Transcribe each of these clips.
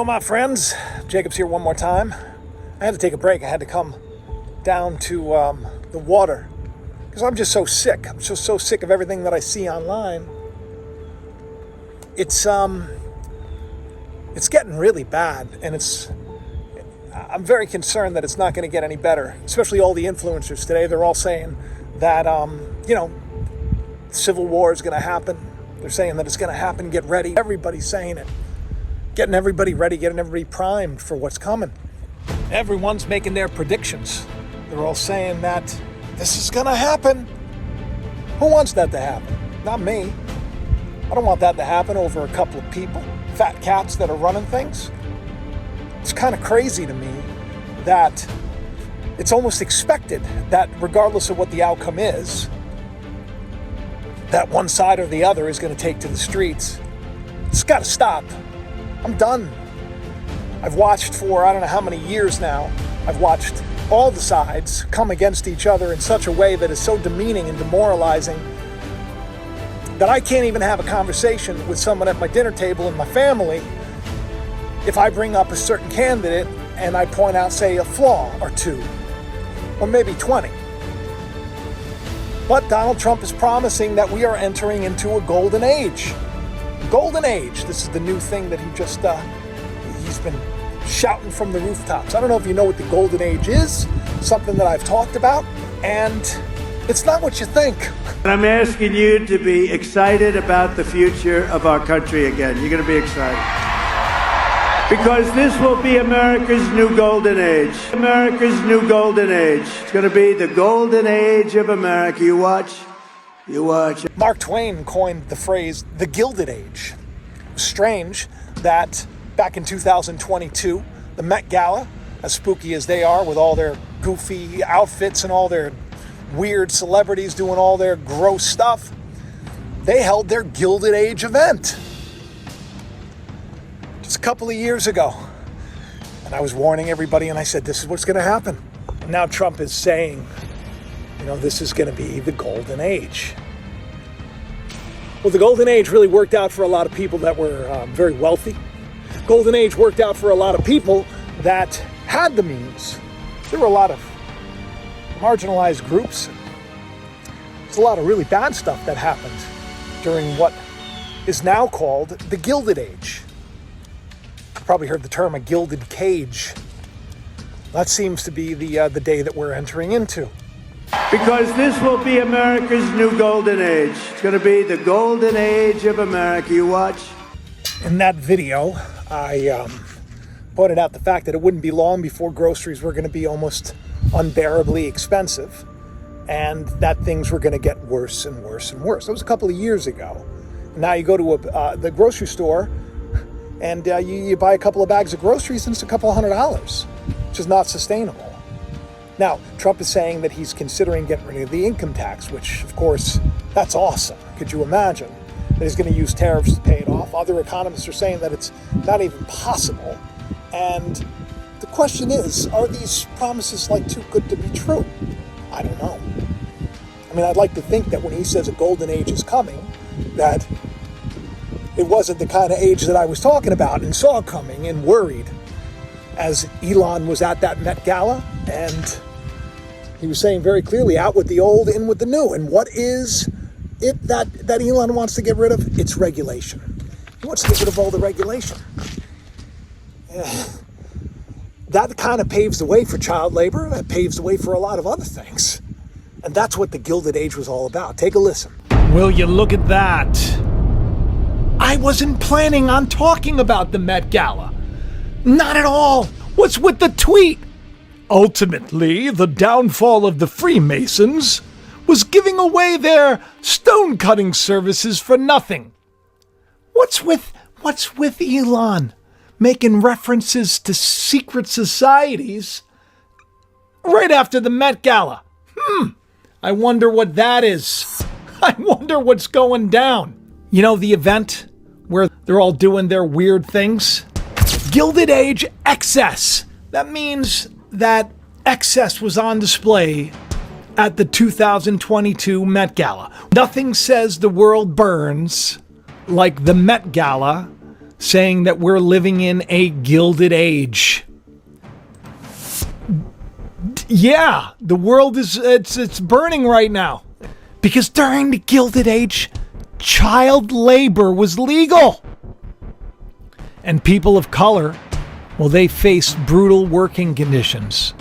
Hello, my friends. Jacob's here one more time. I had to take a break. I had to come down to the water because I'm just so sick. I'm just so sick of everything that I see online. It's getting really bad, and I'm very concerned that it's not going to get any better. Especially all the influencers today. They're all saying that civil war is going to happen. They're saying that it's going to happen. Get ready. Everybody's saying it. Getting everybody ready, getting everybody primed for what's coming. Everyone's making their predictions. They're all saying that this is going to happen. Who wants that to happen? Not me. I don't want that to happen over a couple of people, fat cats that are running things. It's kind of crazy to me that it's almost expected that regardless of what the outcome is, that one side or the other is going to take to the streets. It's got to stop. I'm done. I've watched for I don't know how many years now. I've watched all the sides come against each other in such a way that is so demeaning and demoralizing that I can't even have a conversation with someone at my dinner table in my family if I bring up a certain candidate and I point out, say, a flaw or two, or maybe 20. But Donald Trump is promising that we are entering into a golden age. Golden age. This is the new thing that he's been shouting from the rooftops. I don't know if you know what the golden age is, something that I've talked about, and it's not what you think. I'm asking you to be excited about the future of our country again. You're going to be excited. Because this will be America's new golden age. America's new golden age. It's going to be the golden age of America. You watch. You watch. Mark Twain coined the phrase, the Gilded Age. Strange that back in 2022, the Met Gala, as spooky as they are with all their goofy outfits and all their weird celebrities doing all their gross stuff, they held their Gilded Age event just a couple of years ago. And I was warning everybody and I said, this is what's going to happen. And now Trump is saying, this is going to be the golden age. Well, the golden age really worked out for a lot of people that were very wealthy. Golden age worked out for a lot of people that had the means. There were a lot of marginalized groups. There's a lot of really bad stuff that happened during what is now called the Gilded Age. You've probably heard the term a gilded cage. That seems to be the day that we're entering into. Because this will be America's new golden age. It's going to be the golden age of America. You watch. In that video, I pointed out the fact that it wouldn't be long before groceries were going to be almost unbearably expensive, and that things were going to get worse and worse and worse. That was a couple of years ago. Now you go to the grocery store, and you buy a couple of bags of groceries, and it's a couple of $100, which is not sustainable. Now, Trump is saying that he's considering getting rid of the income tax, which, of course, that's awesome. Could you imagine that he's going to use tariffs to pay it off? Other economists are saying that it's not even possible. And the question is, are these promises too good to be true? I don't know. I mean, I'd like to think that when he says a golden age is coming, that it wasn't the kind of age that I was talking about and saw coming and worried, as Elon was at that Met Gala, and he was saying very clearly, out with the old, in with the new. And what is it that Elon wants to get rid of? It's regulation. He wants to get rid of all the regulation. That kind of paves the way for child labor. That paves the way for a lot of other things. And that's what the Gilded Age was all about. Take a listen. Will you look at that? I wasn't planning on talking about the Met Gala. Not at all. What's with the tweet? Ultimately, the downfall of the Freemasons was giving away their stone-cutting services for nothing. What's with Elon making references to secret societies right after the Met Gala? I wonder what that is. I wonder what's going down. The event where they're all doing their weird things? Gilded Age excess. That means that excess was on display at the 2022 Met Gala. Nothing says the world burns like the Met Gala saying that we're living in a gilded age. Yeah, the world is it's burning right now. Because during the Gilded Age, child labor was legal. And people of color, well, they faced brutal working conditions.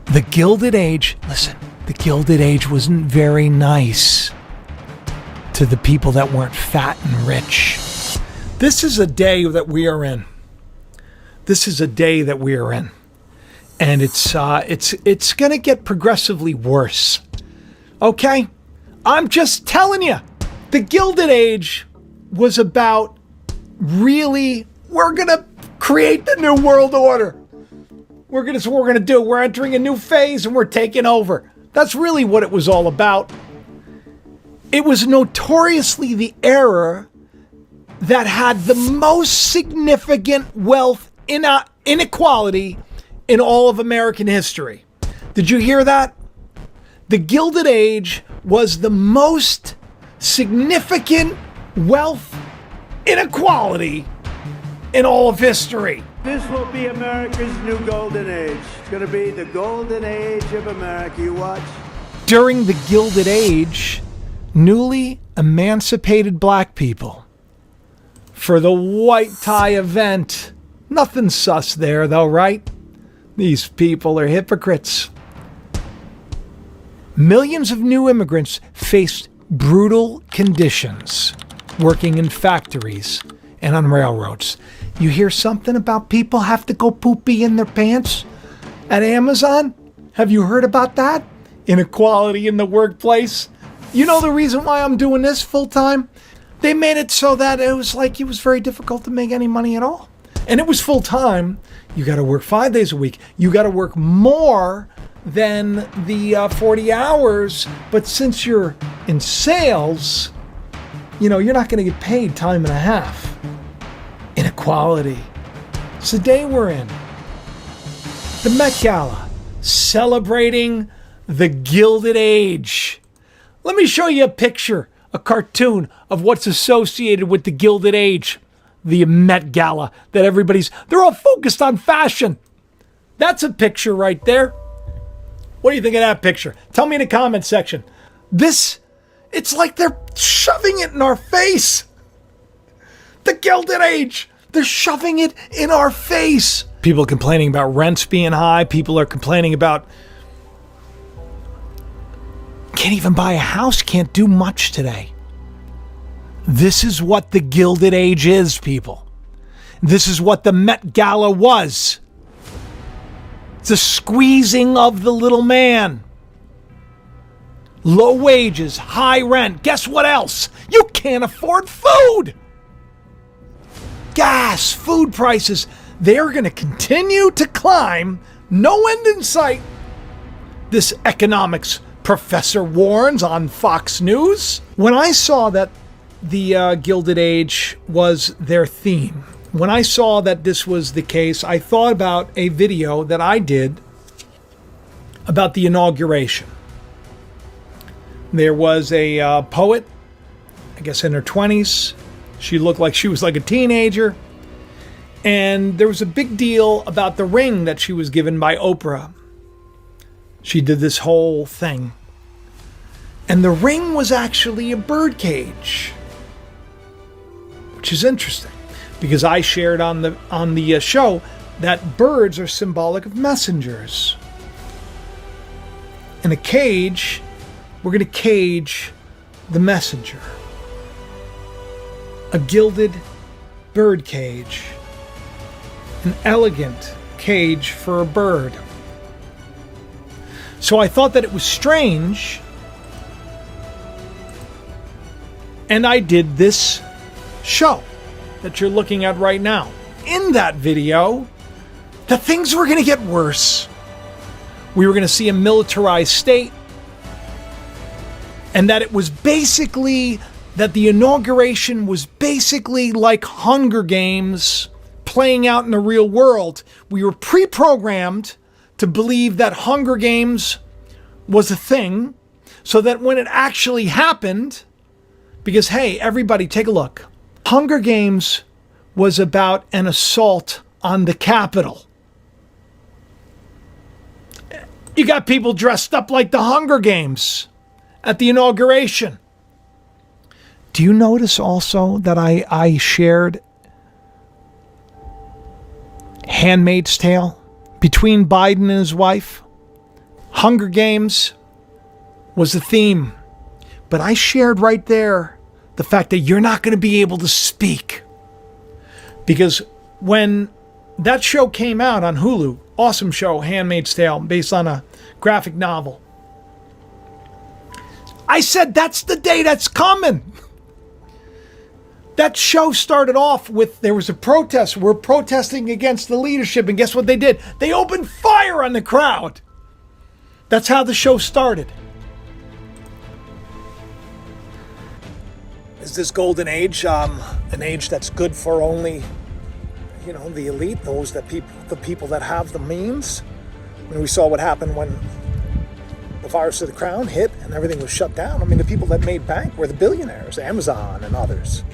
The Gilded Age, listen, the Gilded Age wasn't very nice to the people that weren't fat and rich. This is a day that we are in. This is a day that we are in. And it's going to get progressively worse. Okay? I'm just telling you. The Gilded Age was about really, we're going to create the new world order. That's what we're going to do. We're entering a new phase and we're taking over. That's really what it was all about. It was notoriously the era that had the most significant wealth inequality in all of American history. Did you hear that? The Gilded Age was the most significant wealth inequality in all of history. This will be America's new golden age. It's going to be the golden age of America. You watch. During the Gilded Age, newly emancipated black people, for the white tie event, nothing sus there though, right? These people are hypocrites. Millions of new immigrants faced brutal conditions working in factories and on railroads. You hear something about people have to go poopy in their pants at Amazon? Have you heard about that? Inequality in the workplace. You know the reason why I'm doing this full time? They made it so that it was very difficult to make any money at all. And it was full time. You got to work 5 days a week. You got to work more than the 40 hours. But since you're in sales, you're not going to get paid time and a half. Inequality. It's the day we're in. The Met Gala, celebrating the Gilded Age. Let me show you a picture, a cartoon of what's associated with the Gilded Age. The Met Gala that they're all focused on fashion. That's a picture right there. What do you think of that picture? Tell me in the comment section. It's like they're shoving it in our face. The Gilded Age. They're shoving it in our face. People complaining about rents being high. People are complaining about can't even buy a house, can't do much today. This is what the Gilded Age is, people. This is what the Met Gala was. It's a squeezing of the little man. Low wages, high rent. Guess what else? You can't afford food. Gas, food prices, they're going to continue to climb. No end in sight. This economics professor warns on Fox News. When I saw that the Gilded Age was their theme, when I saw that this was the case, I thought about a video that I did about the inauguration. There was a poet, I guess in her 20s. She looked like she was like a teenager. And there was a big deal about the ring that she was given by Oprah. She did this whole thing. And the ring was actually a birdcage, which is interesting because I shared on the show that birds are symbolic of messengers. In a cage, we're going to cage the messenger. A gilded bird cage. An elegant cage for a bird. So I thought that it was strange, and I did this show that you're looking at right now. In that video, that things were going to get worse. We were going to see a militarized state, and that it was basically that the inauguration was basically like Hunger Games playing out in the real world. We were pre-programmed to believe that Hunger Games was a thing, so that when it actually happened, because hey, everybody take a look. Hunger Games was about an assault on the Capitol. You got people dressed up like the Hunger Games at the inauguration. Do you notice also that I shared Handmaid's Tale between Biden and his wife? Hunger Games was the theme. But I shared right there the fact that you're not going to be able to speak. Because when that show came out on Hulu, awesome show, Handmaid's Tale, based on a graphic novel, I said, that's the day that's coming. That show started off with, there was a protest. We're protesting against the leadership. And guess what they did? They opened fire on the crowd. That's how the show started. Is this golden age an age that's good for only, the elite, the people that have the means? I mean, we saw what happened when the virus of the crown hit and everything was shut down. I mean, the people that made bank were the billionaires, Amazon and others.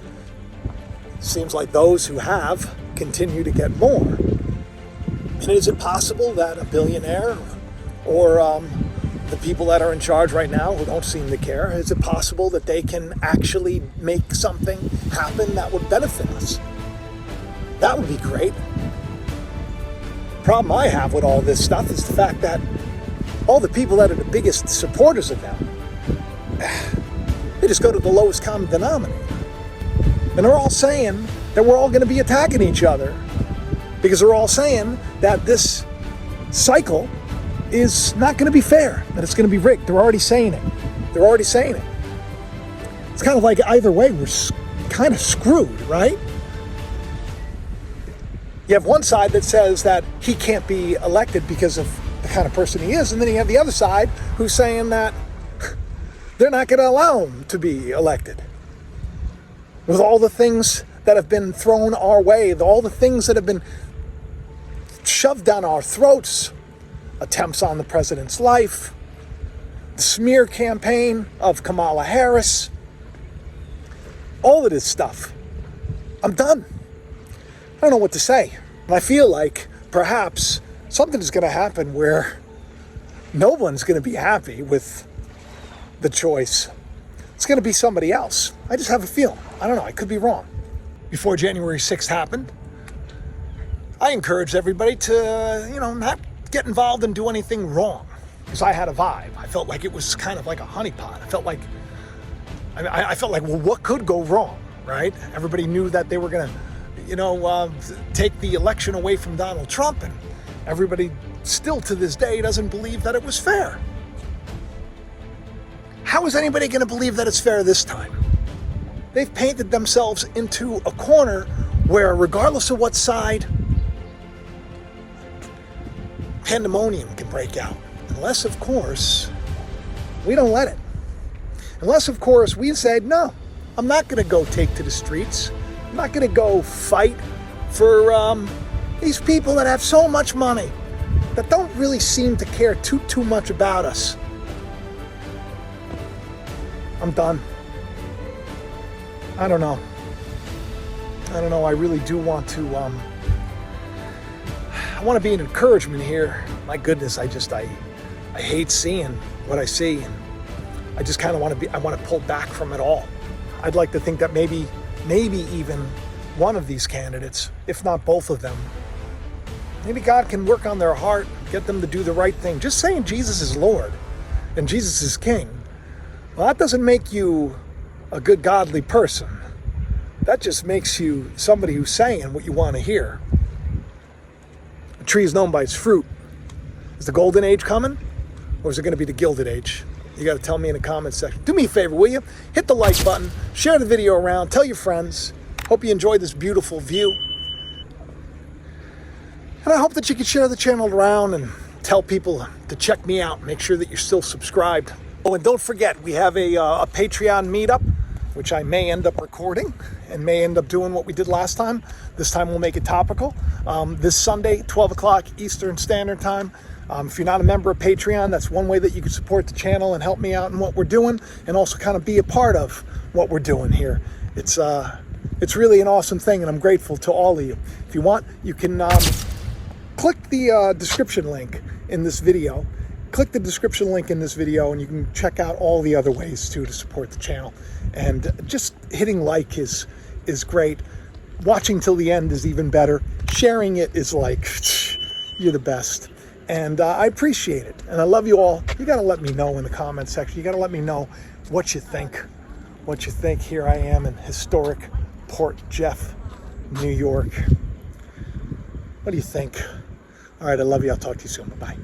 Seems like those who have continue to get more. And is it possible that a billionaire or the people that are in charge right now who don't seem to care, is it possible that they can actually make something happen that would benefit us? That would be great. The problem I have with all this stuff is the fact that all the people that are the biggest supporters of them, they just go to the lowest common denominator. And they're all saying that we're all going to be attacking each other because they're all saying that this cycle is not going to be fair, that it's going to be rigged. They're already saying it. It's kind of like either way, we're kind of screwed, right? You have one side that says that he can't be elected because of the kind of person he is, and then you have the other side who's saying that they're not going to allow him to be elected. With all the things that have been thrown our way, all the things that have been shoved down our throats, attempts on the president's life, the smear campaign of Kamala Harris, all of this stuff. I'm done. I don't know what to say. And I feel like perhaps something is going to happen where no one's going to be happy with the choice. It's going to be somebody else. I just have a feeling. I don't know. I could be wrong. Before January 6th happened, I encouraged everybody to, not get involved and do anything wrong. Because I had a vibe. I felt like it was kind of like a honeypot. I felt like, well, what could go wrong, right? Everybody knew that they were going to, take the election away from Donald Trump. And everybody still to this day doesn't believe that it was fair. How is anybody going to believe that it's fair this time? They've painted themselves into a corner where, regardless of what side, pandemonium can break out. Unless, of course, we don't let it. Unless, of course, we said, no, I'm not going to go take to the streets. I'm not going to go fight for these people that have so much money, that don't really seem to care too much about us. I'm done. I don't know. I really do want to, I want to be an encouragement here. My goodness, I hate seeing what I see. And I just kind of want to pull back from it all. I'd like to think that maybe even one of these candidates, if not both of them, maybe God can work on their heart, get them to do the right thing. Just saying Jesus is Lord and Jesus is King, well, that doesn't make you a good, godly person. That just makes you somebody who's saying what you want to hear. A tree is known by its fruit. Is the golden age coming? Or is it going to be the gilded age? You got to tell me in the comments section. Do me a favor, will you? Hit the like button, share the video around, tell your friends. Hope you enjoyed this beautiful view. And I hope that you can share the channel around and tell people to check me out. Make sure that you're still subscribed. Oh, and don't forget, we have a Patreon meetup, which I may end up recording and may end up doing what we did last time. This time we'll make it topical. This Sunday, 12 o'clock Eastern Standard Time. If you're not a member of Patreon, that's one way that you can support the channel and help me out in what we're doing, and also kind of be a part of what we're doing here. It's It's really an awesome thing, and I'm grateful to all of you. If you want, you can click the description link in this video. Click the description link in this video, and you can check out all the other ways too to support the channel. And just hitting like is great. Watching till the end is even better. Sharing it is like, you're the best. And I appreciate it. And I love you all. You got to let me know in the comment section. You got to let me know what you think. What you think. Here I am in historic Port Jeff, New York. What do you think? All right, I love you. I'll talk to you soon. Bye-bye.